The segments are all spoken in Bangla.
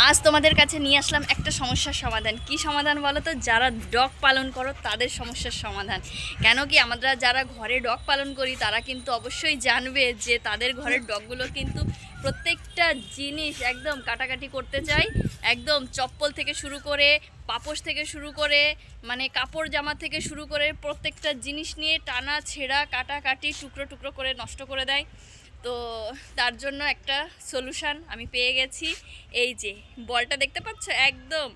আজ তোমাদের কাছে নিয়ে আসলাম একটা সমস্যার সমাধান। কি সমাধান বলো তো? যারা ডগ পালন করো তাদের সমস্যার সমাধান। কেন কি আমরা যারা ঘরে ডগ পালন করি তারা কিন্তু অবশ্যই জানবে যে তাদের ঘরের ডগগুলো কিন্তু প্রত্যেকটা জিনিস একদম কাটাকাটি করতে চায়। একদম চপ্পল থেকে শুরু করে, পাপোশ থেকে শুরু করে, মানে কাপড় জামা থেকে শুরু করে প্রত্যেকটা জিনিস নিয়ে টানা ছেঁড়া কাটাকাটি টুকরো টুকরো করে নষ্ট করে দেয়। তো তার জন্য একটা সলিউশন আমি পেয়ে গেছি। এই যে বলটা দেখতে পাচ্ছ, একদম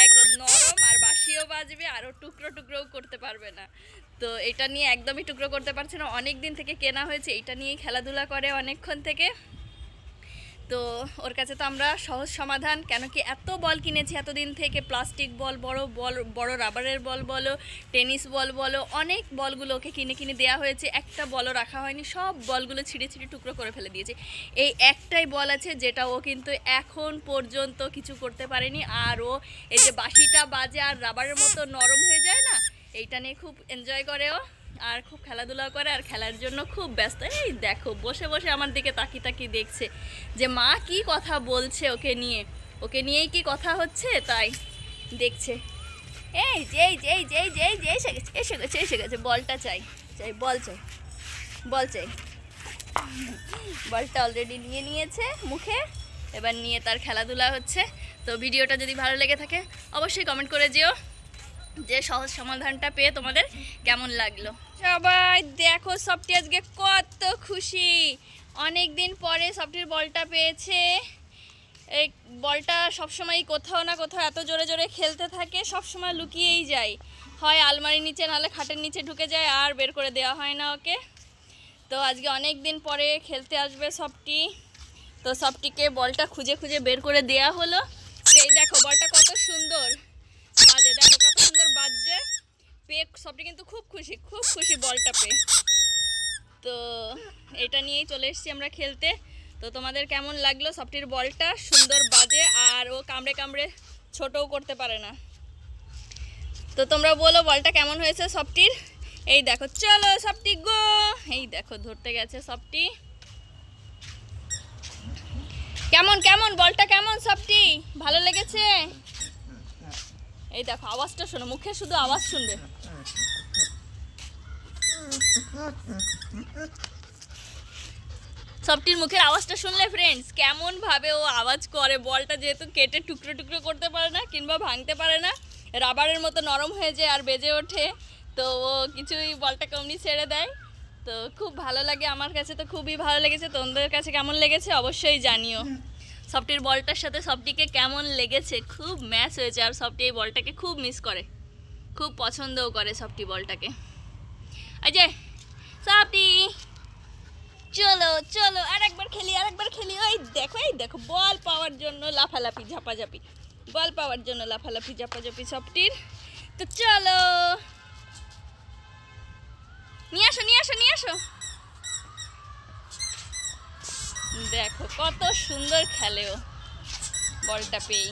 একদম নরম, আর বাঁশিও বাজবে, আরও টুকরো টুকরোও করতে পারবে না। তো এটা নিয়ে একদমই টুকরো করতে পারছে না, অনেক দিন থেকে কেনা হয়েছে, এটা নিয়েই খেলাধুলা করে অনেকক্ষণ থেকে। তো ওর কাছে তো আমরা সহজ সমাধান, কেন কি এত বল কিনেছি এতদিন থেকে, প্লাস্টিক বল, বড় রাবারের বল বলো, টেনিস বল বলো, অনেক বলগুলো ওকে কিনে কিনে দেওয়া হয়েছে, একটা বলও রাখা হয়নি, সব বলগুলো ছিঁড়ে ছিঁড়ে টুকরো করে ফেলে দিয়েছে। এই একটাই বল আছে যেটা ও কিন্তু এখন পর্যন্ত কিছু করতে পারেনি। আর ও এই যে বাঁশিটা বাজে আর রাবারের মতো নরম হয়ে যায় না, এইটা নিয়ে খুব এনজয় করে ও, আর খুব খেলাধুলা করে, আর খেলার জন্য খুব ব্যস্ত। এই দেখো বসে বসে আমার দিকে তাকিয়ে তাকিয়ে দেখছে যে মা কি কথা বলছে ওকে নিয়েই কি কথা হচ্ছে, তাই দেখছে। এই যে এই যে এই যে এই যে এই যে এসে গেছে বলটা চাই, বল চাই, বল চাই। বলটা অলরেডি নিয়ে নিয়েছে মুখে, এবার নিয়ে তার খেলাধুলা হচ্ছে। তো ভিডিওটা যদি ভালো লেগে থাকে অবশ্যই কমেন্ট করে যেও যে সহজ সমাধানটা পেয়ে তোমাদের কেমন লাগলো। সবাই দেখো সফটি আজকে কত খুশি, অনেক দিন পরে সফটির বলটা পেয়েছে। এই বলটা সবসময় কোথাও না কোথাও এত জোরে জোরে খেলতে থাকে, সবসময় লুকিয়েই যায়, হয় আলমারির নিচে নাহলে খাটের নিচে ঢুকে যায়, আর বের করে দেওয়া হয় না ওকে। তো আজকে অনেক দিন পরে খেলতে আসবে সফটি, তো সফটিকে বলটা খুঁজে খুঁজে বের করে দেওয়া হলো। এই দেখো বলটা কত সুন্দর বাজে, দেখো কত সুন্দর বাজছে, পেয়ে সবটি কিন্তু খুব খুশি বলটা পেয়ে। তো এটা নিয়েই চলে এসেছি আমরা খেলতে। তো তোমাদের কেমন লাগলো? সবটির বলটা সুন্দর বাজে, আর ও কামড়ে কামড়ে ছোটও করতে পারে না। তো তোমরা বলো বলটা কেমন হয়েছে সবটির। এই দেখো চলো সবটি গো, এই দেখো ধরতে গেছে সবটি। কেমন কেমন বলটা কেমন সবটি, ভালো লেগেছে? এই দেখো আওয়াজটা শোনো, মুখে শুধু আওয়াজ শুনবে। সবটির মুখের আওয়াজটা শুনলে ফ্রেন্ডস কেমন ভাবে ও আওয়াজ করে। বলটা যেহেতু কেটে টুকরো টুকরো করতে পারে না কিংবা ভাঙতে পারে না, রাবারের মতো নরম হয়ে যায় আর বেজে ওঠে, তো ও কিছুই বলটাকে অমনি ছেড়ে দেয়। তো খুব ভালো লাগে, আমার কাছে তো খুবই ভালো লেগেছে। তোমাদের কাছে কেমন লেগেছে অবশ্যই জানিও। সফটির বলটার সাথে সফটিকে কেমন লেগেছে, খুব ম্যাচ হয়েছে, আর সফটি এই বলটাকে খুব মিস করে, খুব পছন্দও করে সফটি বলটাকে। এই যে সফটি চলো চলো আরেকবার খেলি, ওই দেখো বল পাওয়ার জন্য লাফালাফি ঝাপাঝাপি, বল পাওয়ার জন্য লাফালাফি ঝাপাঝাপি সফটির। তো চলো নিয়ে আসো। দেখো কত সুন্দর খেলে ও বলটা পেয়ে।